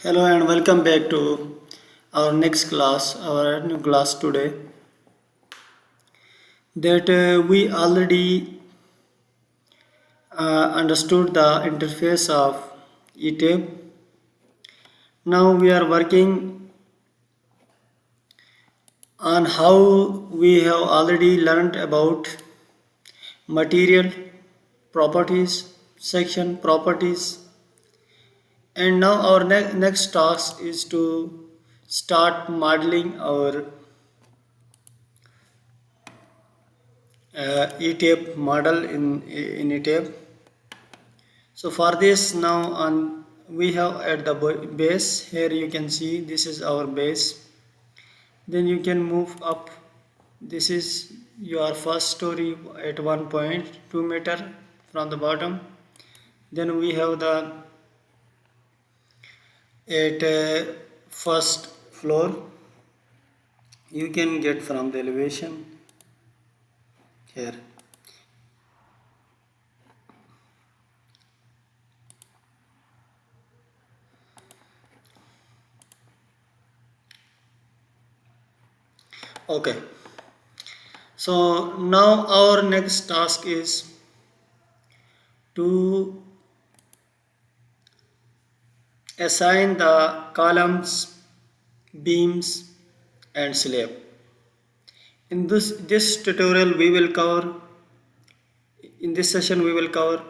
Hello and welcome back to our next class, our new class today. That we already understood the interface of ETABS. Now we are working on how we have already learned about material properties, section properties, and now our next task is to start modeling our ETABS model in ETABS. So for this now on we have at the base here you can see this is our base. Then you can move up. This is your first story at 1.2 meter from the bottom. Then we have the at first floor. You can get from the elevation here. Okay. So now our next task is to assign the columns, beams and slab. In this tutorial we will cover, in this session we will cover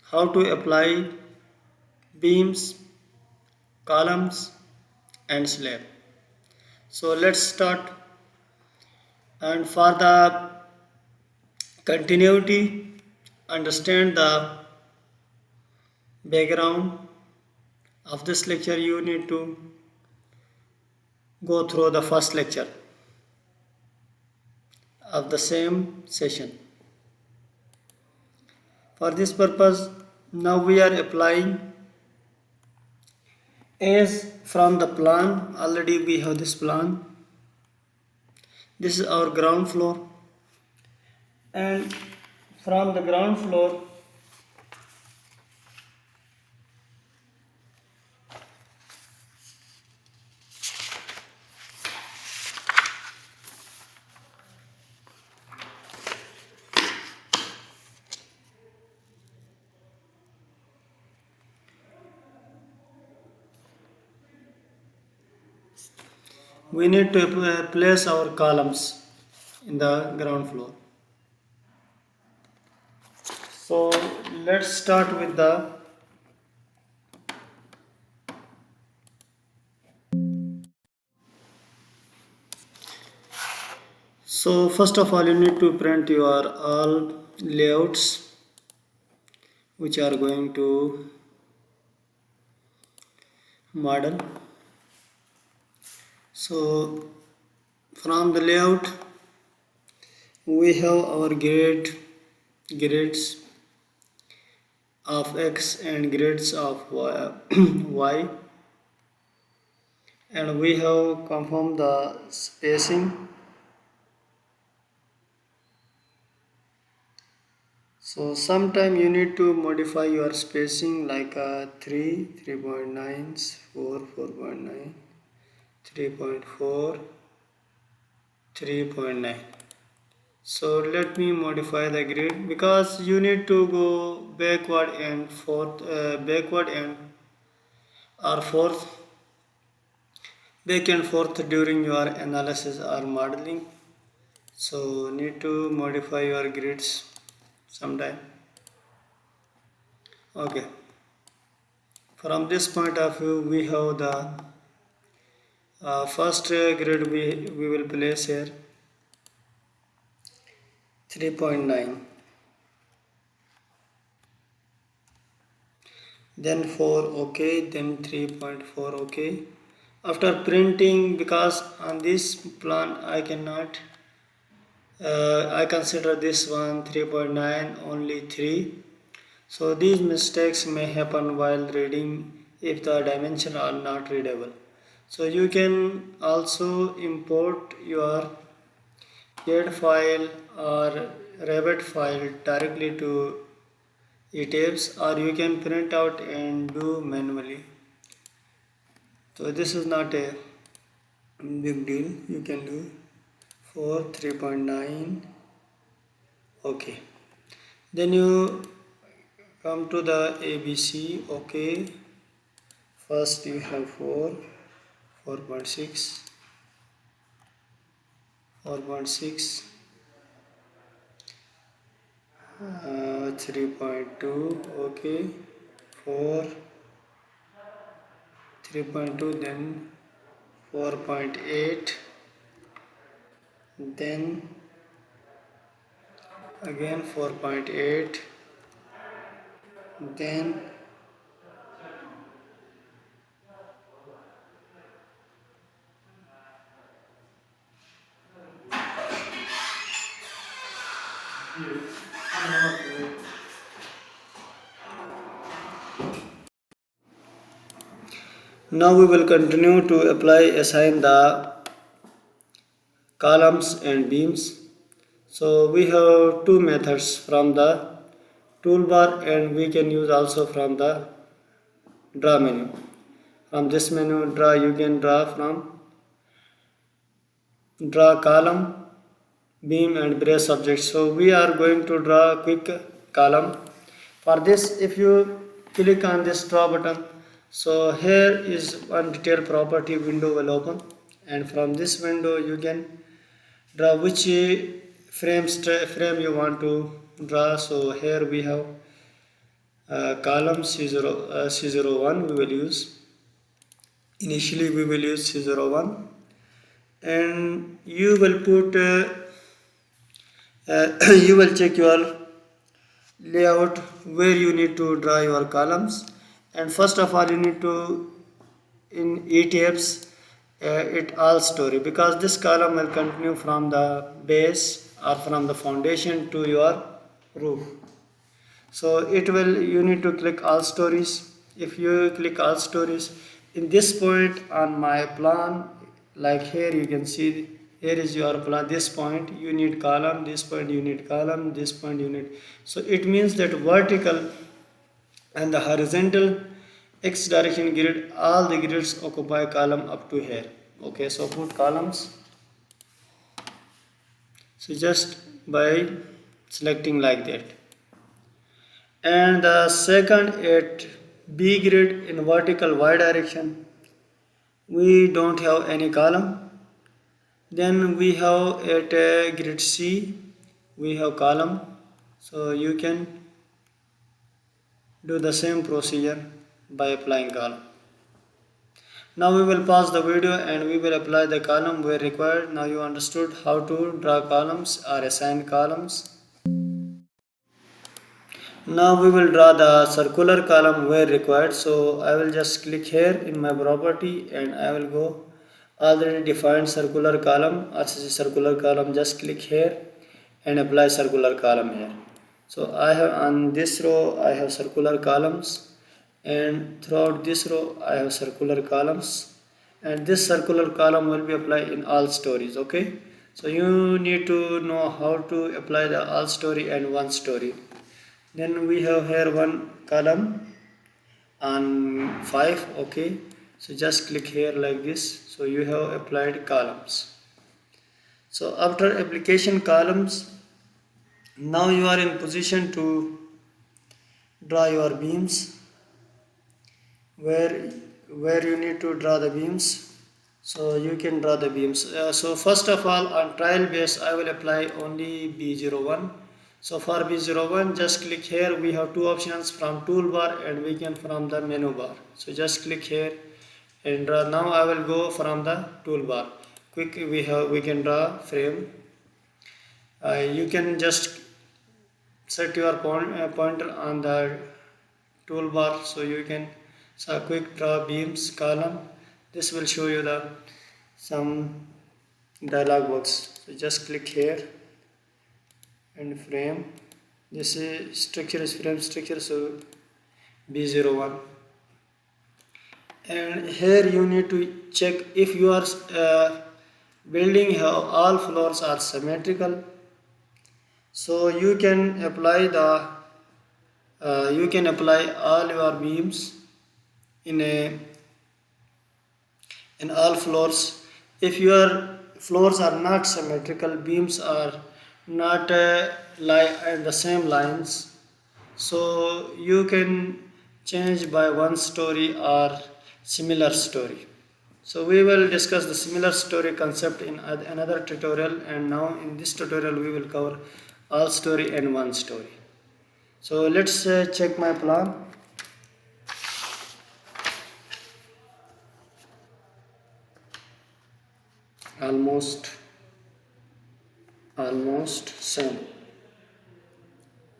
how to apply beams, columns and slab. So let's start, and for the continuity understand the background of this lecture you need to go through the first lecture of the same session. For this purpose now we are applying as from the plan. Already we have this plan. This is our ground floor, and from the ground floor we need to place our columns in the ground floor. So let's start with the so first of all you need to print your all layouts which are going to model. So from the layout we have our grids of x and grids of y, and we have confirmed the spacing. So sometime you need to modify your spacing like 3, 3.9, 4, 4.9, 3.4, 3.9. So let me modify the grid because you need to go backward and forth, backward and or forth, back and forth during your analysis or modeling. So need to modify your grids sometime. Okay. From this point of view, we have the first grid we will place here 3.9, then 4 okay, then 3.4 okay. After printing, because on this plan I cannot I consider this one 3.9 only 3. So these mistakes may happen while reading if the dimensions are not readable. So you can also import your CAD file or Revit file directly to ETABS, or you can print out and do manually. So this is not a big deal, you can do 4 3.9. Okay, then you come to the ABC. Okay, first you have 4 4.6 4.6 3.2. okay, 4 3.2, then 4.8, then again 4.8, then now we will continue to assign the columns and beams. So we have two methods from the toolbar, and we can use also from the draw menu. From this menu draw, you can draw from draw column, beam and brace objects. So we are going to draw a quick column. For this, if you click on this draw button, so here is one detail property window will open, and from this window you can draw which frame you want to draw. So here we have column C01 we will use. Initially we will use C01, and you will put you will check your layout where you need to draw your columns. And first of all, you need to in ETABS it all story, because this column will continue from the base or from the foundation to your roof. So it will, you need to click all stories. If you click all stories, in this point on my plan, like here you can see, here is your plan. This point you need column, this point you need column, this point you need. So it means that vertical and the horizontal x direction grid, all the grids occupy column up to here. Okay, so put columns. So just by selecting like that. And the second at B grid in vertical y direction, we don't have any column. Then we have at grid C, we have column. So you can do the same procedure by applying column. Now we will pause the video and we will apply the column where required. Now you understood how to draw columns or assign columns. Now we will draw the circular column where required. So I will just click here in my property and I will go already defined circular column, RCC circular column. Just click here and apply circular column here. So I have on this row I have circular columns, and throughout this row I have circular columns, and this circular column will be applied in all stories. Okay, so you need to know how to apply the all story and one story. Then we have here one column on 5. Okay, so just click here like this. So you have applied columns. So after application columns, now you are in position to draw your beams. Where you need to draw the beams, so you can draw the beams. So first of all, on trial base I will apply only B01. So for B01, just click here. We have two options from toolbar and we can from the menu bar. So just click here and draw. Now I will go from the toolbar. Quick, we can draw frame. You can just set your pointer on the toolbar, so you can quick draw beams column. This will show you the some dialog box. So just click here and frame. This is structure is frame structure, so B01. And here you need to check if your building have all floors are symmetrical. So you can apply the you can apply all your beams in a in all floors. If your floors are not symmetrical, beams are not lie in the same lines, so you can change by one story or similar story. So we will discuss the similar story concept in another tutorial, and now in this tutorial we will cover all story and one story. So let's check my plan. Almost same.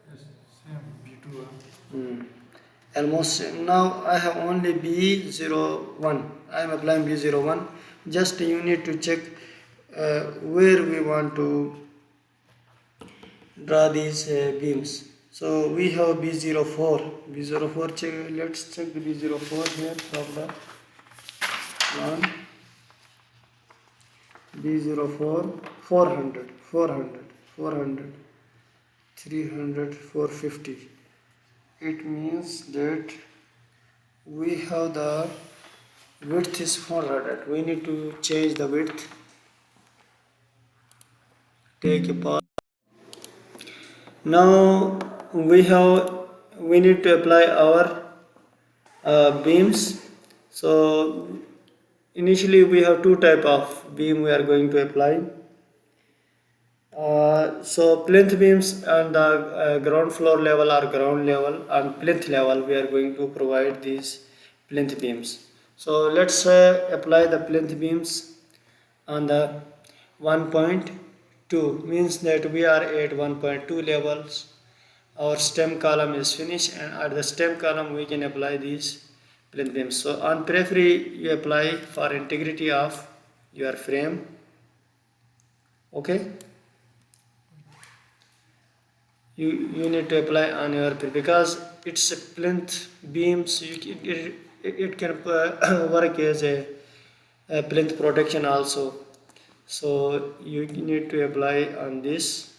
Yes, same B2. Hmm. Almost now I have only B01. I am applying B01. Just you need to check where we want to draw these beams. So we have B04. B04 check, let's check the B04 here from the one. B04 400 300 450. It means that we have the width is 400. We need to change the width. Take a pause. Now we need to apply our beams. So initially we have two type of beam we are going to apply. So plinth beams on the ground floor level or ground level and plinth level we are going to provide these plinth beams. So let's apply the plinth beams on the 1.2, means that we are at 1.2 levels. Our stem column is finished, and at the stem column we can apply these plinth beams. So on periphery you apply for integrity of your frame. Okay, you need to apply on your because it's a plinth beams. It can work as a plinth protection also. So you need to apply on this.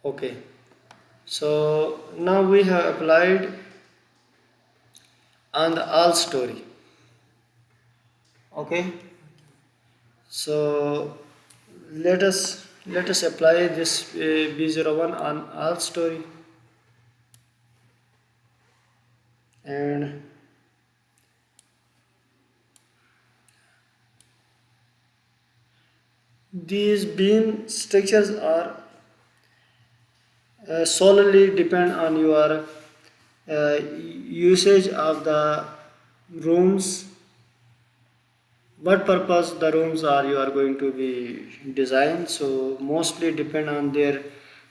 Okay, so now we have applied on the all story. Okay, so let us apply this B01 on all story, and these beam structures are solely depend on your usage of the rooms, what purpose the rooms are you are going to be designed. So mostly depend on their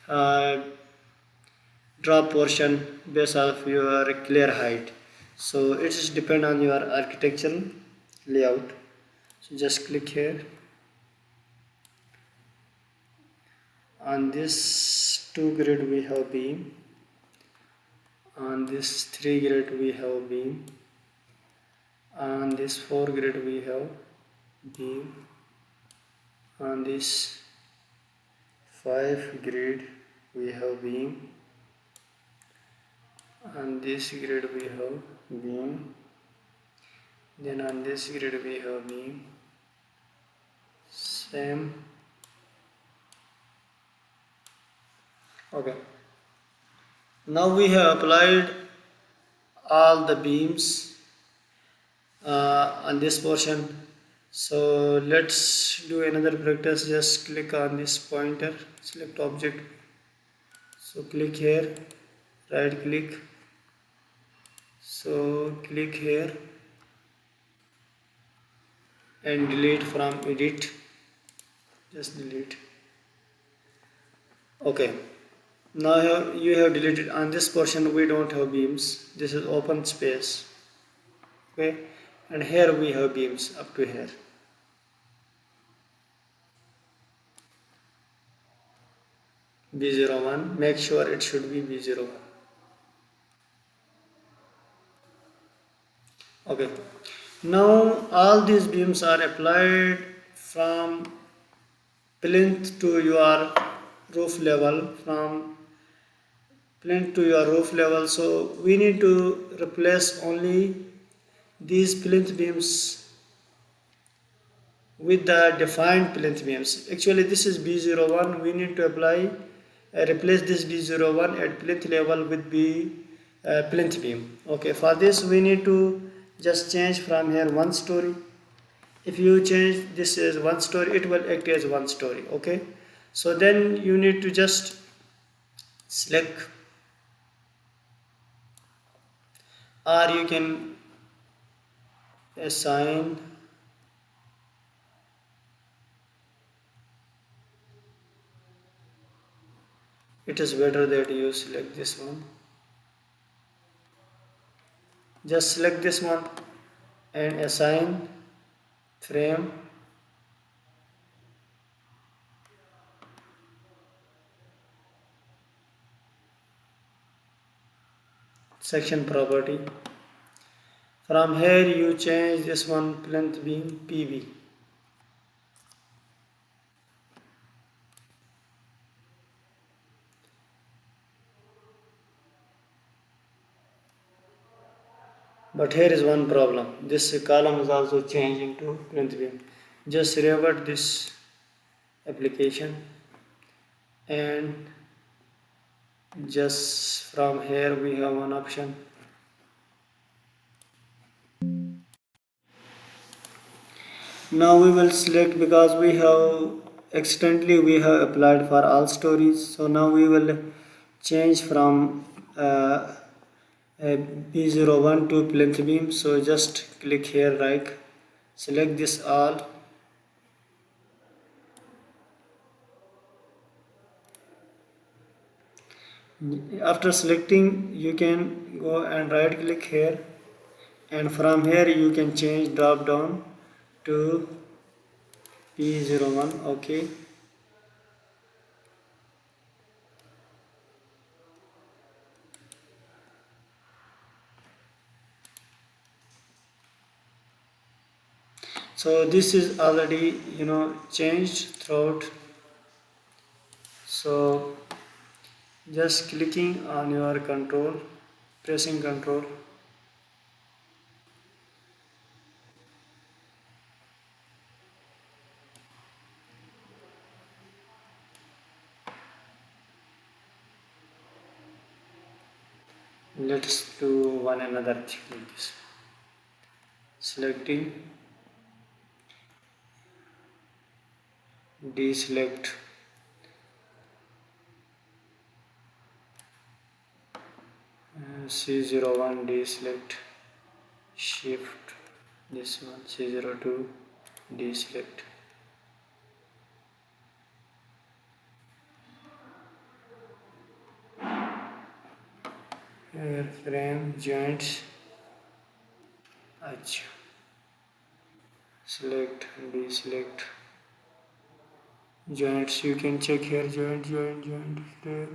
uh, drop portion based of your clear height. So it is depend on your architectural layout. So just click here. On this 2 grid we have beam, on this 3 grid we have beam, on this 4 grid we have beam, on this 5 grid we have beam, on this grid we have beam, then on this grid we have beam, same. Okay, now we have applied all the beams on this portion. So let's do another practice. Just click on this pointer, select object, so click here, right click, so click here and delete from edit, just delete. Okay, now you have deleted. On this portion we don't have beams, this is open space. Okay, and here we have beams up to here. B01, make sure it should be B01. Okay, now all these beams are applied from plinth to your roof level, from plinth to your roof level. So we need to replace only these plinth beams with the defined plinth beams. Actually, this is B01. We need to apply, replace this B01 at plinth level with B plinth beam. Okay, for this we need to just change from here one story. If you change this as one story, it will act as one story. Okay, so then you need to just select, or you can assign. It is better that you select this one. Just select this one and assign frame section property. From here you change this one plinth beam PB. But here is one problem. This column is also changing to plinth beam. Just revert this application and just from here we have one option. Now we will select, because we have accidentally we have applied for all stories. So now we will change from B01 to plinth beam. So just click here, right, select this all. After selecting, you can go and right click here, and from here you can change drop down to P01. Okay, so this is already changed throughout. So just clicking on your control, pressing control, let's do one another thing like this. Selecting, deselect, C01, deselect, shift this one, C02, deselect. Here frame joints, अच्छा, select, deselect joints. You can check here, joint there.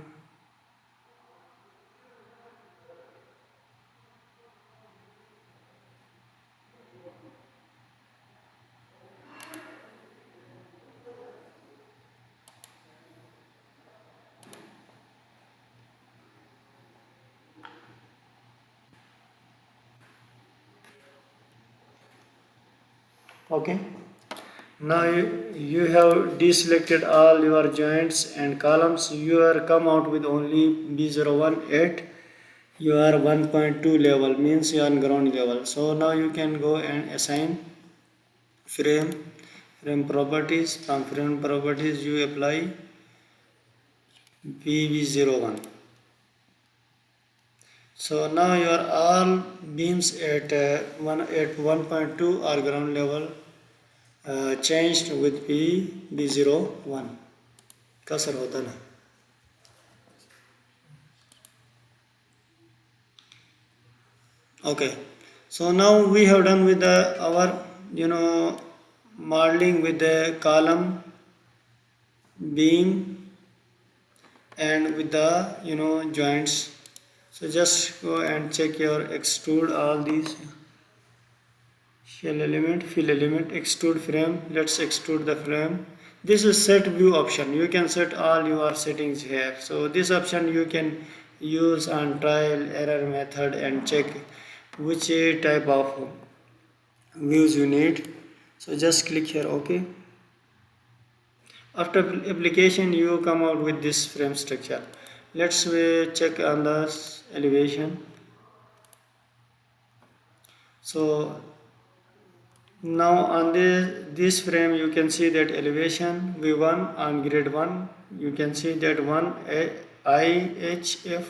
Okay, now you have deselected all your joints and columns. You are come out with only B01 at your 1.2 level, means you are on ground level. So now you can go and assign frame properties. From frame properties you apply BB01. So now your all beams at 1.2 are ground level, changed with B01. कसर होता ना. Okay, so now we have done with our modeling with the column, beam, and with the joints. So just go and check your extrude all these shell element, fill element, extrude frame. Let's extrude the frame. This is set view option. You can set all your settings here. So this option you can use on trial error method and check which type of views you need. So just click here OK. After application you come out with this frame structure. Let's check on the elevation. So now on this frame you can see that elevation V1 on grade 1 you can see that 1 IHF.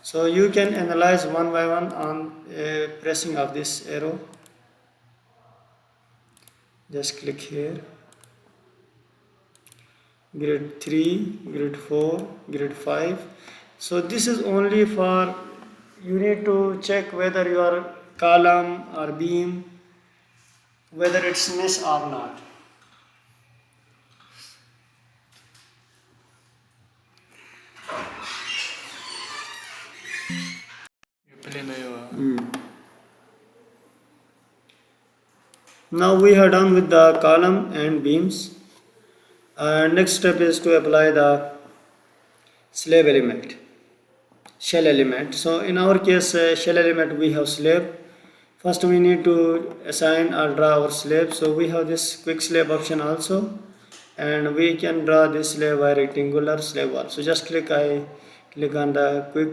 So you can analyze one by one on pressing of this arrow. Just click here. Grade 3, grade 4, grade 5. So this is only for you need to check whether your column or beam whether it's mesh or not. Now we are done with the column and beams. Next step is to apply the slab element, shell element. So in our case shell element we have slab. First we need to assign or draw our slab. So we have this quick slab option also, and we can draw this slab by rectangular slab wall. So just click on the quick.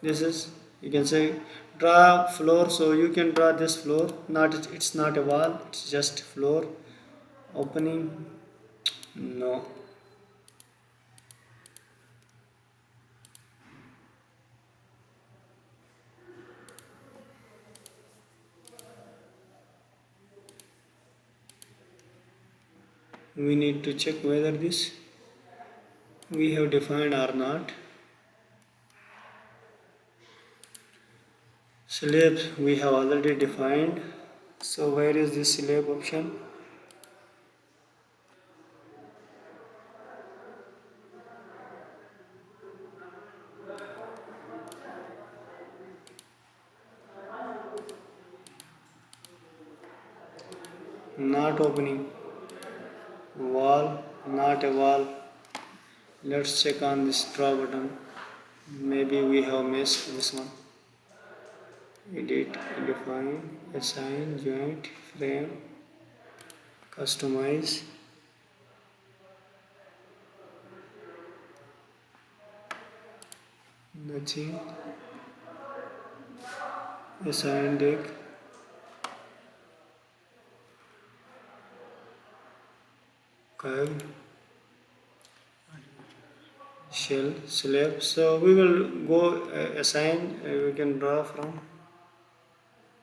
This is, you can say, draw floor. So you can draw this floor, it's not a wall, it's just floor opening. No, we need to check whether this we have defined or not. Slabs we have already defined. So where is this slab option? Not opening. Wall, not a wall. Let's check on this draw button. Maybe we have missed this one. Edit, define, assign, joint, frame, customize. Nothing. Assign deck. Curved. Shell, slab. So we will go assign. We can draw from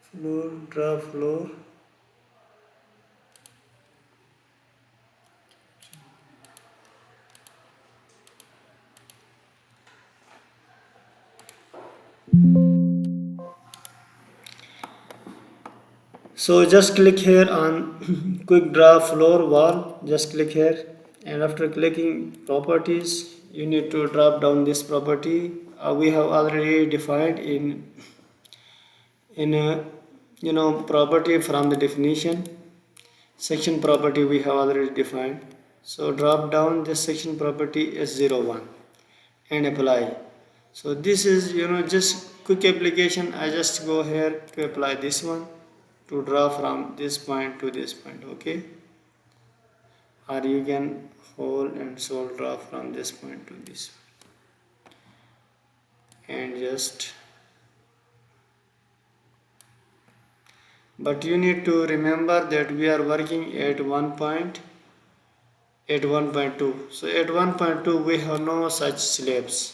floor, draw floor. So just click here on quick draw floor wall. Just click here, and after clicking properties you need to drop down this property. We have already defined in property from the definition. Section property we have already defined. So drop down this section property S01 and apply. So this is just quick application. I just go here to apply this one, to draw from this point to this point. Okay, or you can hold and so draw from this point to this and just, but you need to remember that we are working at 1.2. So at 1.2 we have no such slabs.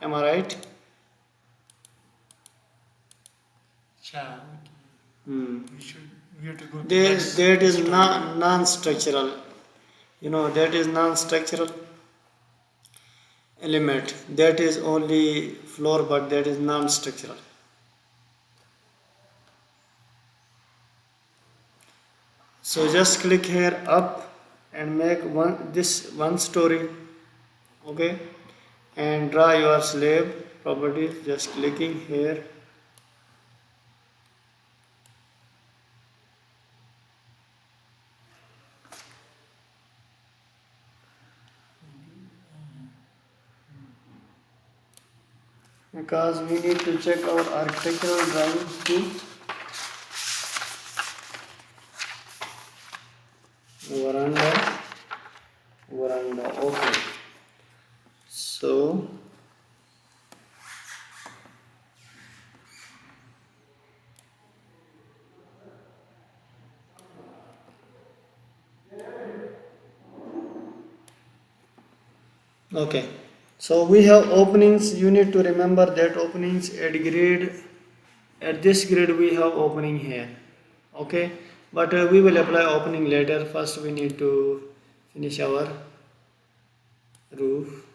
Am I right? We have to go to That is non-structural. That is non-structural element. That is only floor, but that is non-structural. So just click here up and make this one story. Okay, and draw your slab properties. Just clicking here. Because we need to check our architectural drawings too. veranda. Okay, so okay, so we have openings. You need to remember that openings at grade, at this grade we have opening here. Okay, but we will apply opening later. First we need to finish our roof.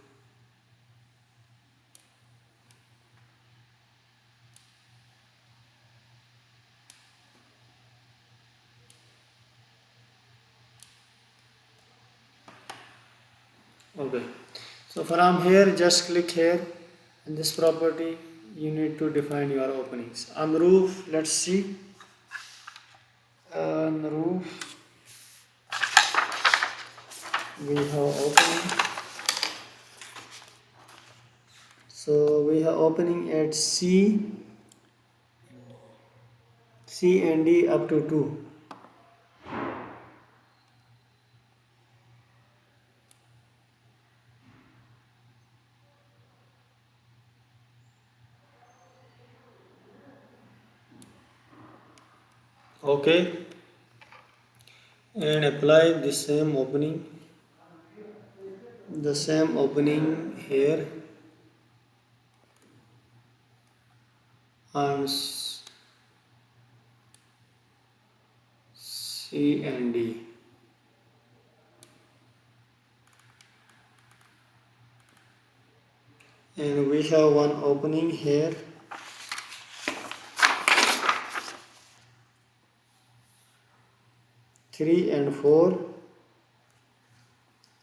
Okay, so from here just click here in this property. You need to define your openings on roof. Let's see on roof we have opening. So we have opening at C and D up to 2. Okay, and apply the same opening here on C and D. And we have one opening here. Three and four,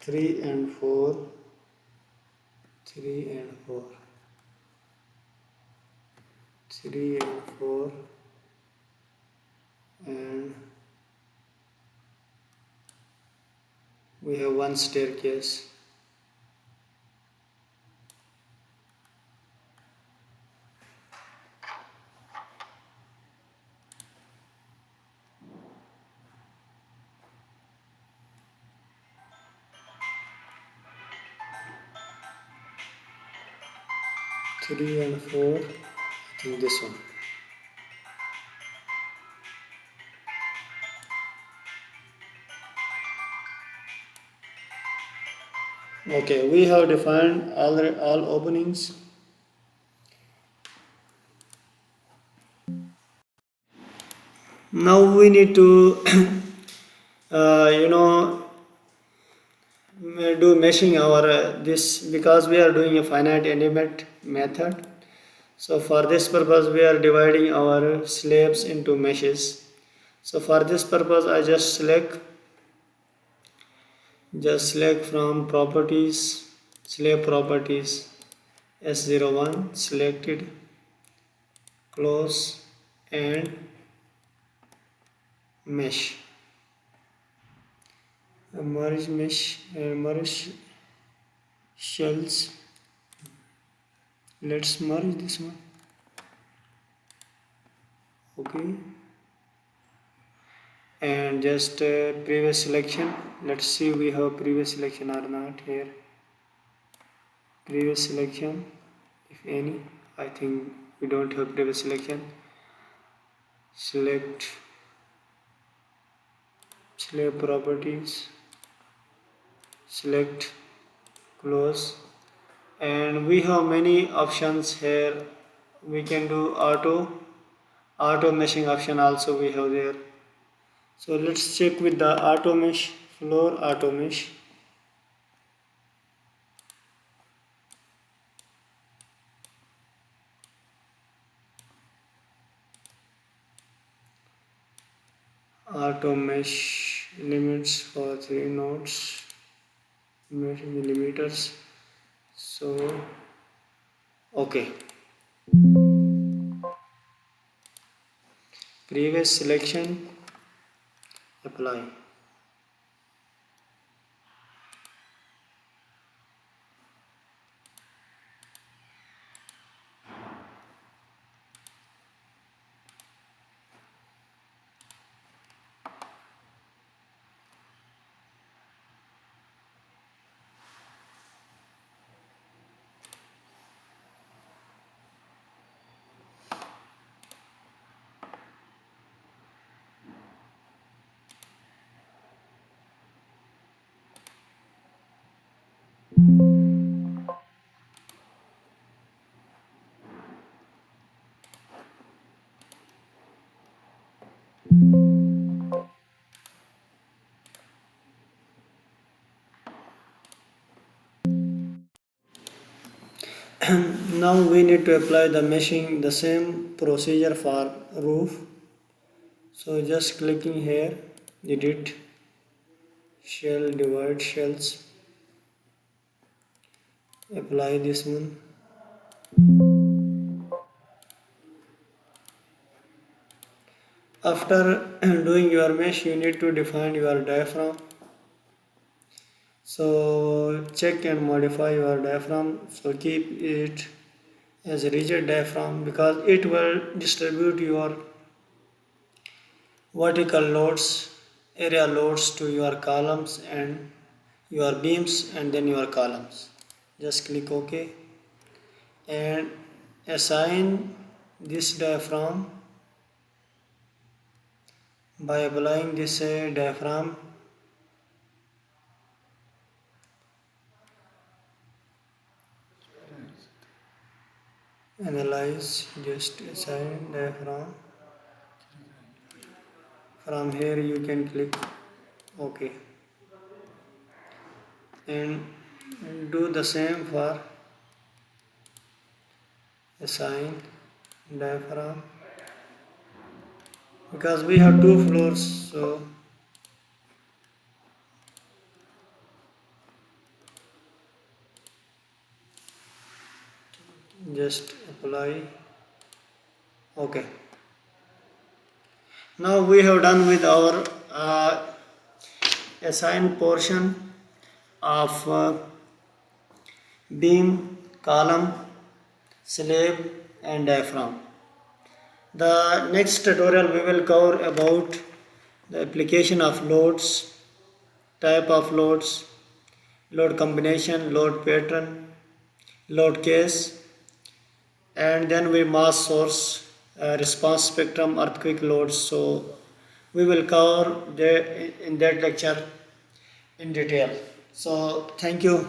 3 and 4, 3 and 4, 3 and 4, and we have one staircase. Three and four, I think this one. Okay, we have defined all openings. Now we need to you know do meshing our this, because we are doing a finite element method. So for this purpose we are dividing our slabs into meshes. So for this purpose I just select from properties, slab properties, S01, selected, close, and mesh. Merge mesh and merge shells. Let's merge this one. Okay, and just previous selection. Let's see we have previous selection or not here. Previous selection, if any. I think we don't have previous selection. Select slab properties, select, close, and we have many options here. We can do auto meshing option also we have there. So let's check with the auto mesh, floor auto mesh. Auto mesh limits for 3 nodes, millimeters. So okay, previous selection, apply. Now we need to apply the meshing, the same procedure for roof. So just clicking here, edit, shell, divide shells, apply this one. After doing your mesh, you need to define your diaphragm. So check and modify your diaphragm. So keep it as a rigid diaphragm because it will distribute your vertical loads, area loads to your columns and your beams and then your columns. Just click OK and assign this diaphragm by applying this diaphragm. Analyze, just assign diaphragm. From here you can click OK and do the same for assign diaphragm because we have two floors, so just apply OK. Now we have done with our assigned portion of beam, column, slab and diaphragm. The next tutorial we will cover about the application of loads, type of loads, load combination, load pattern, load case, and then we mass source, response spectrum, earthquake loads. So we will cover in that lecture in detail. So thank you.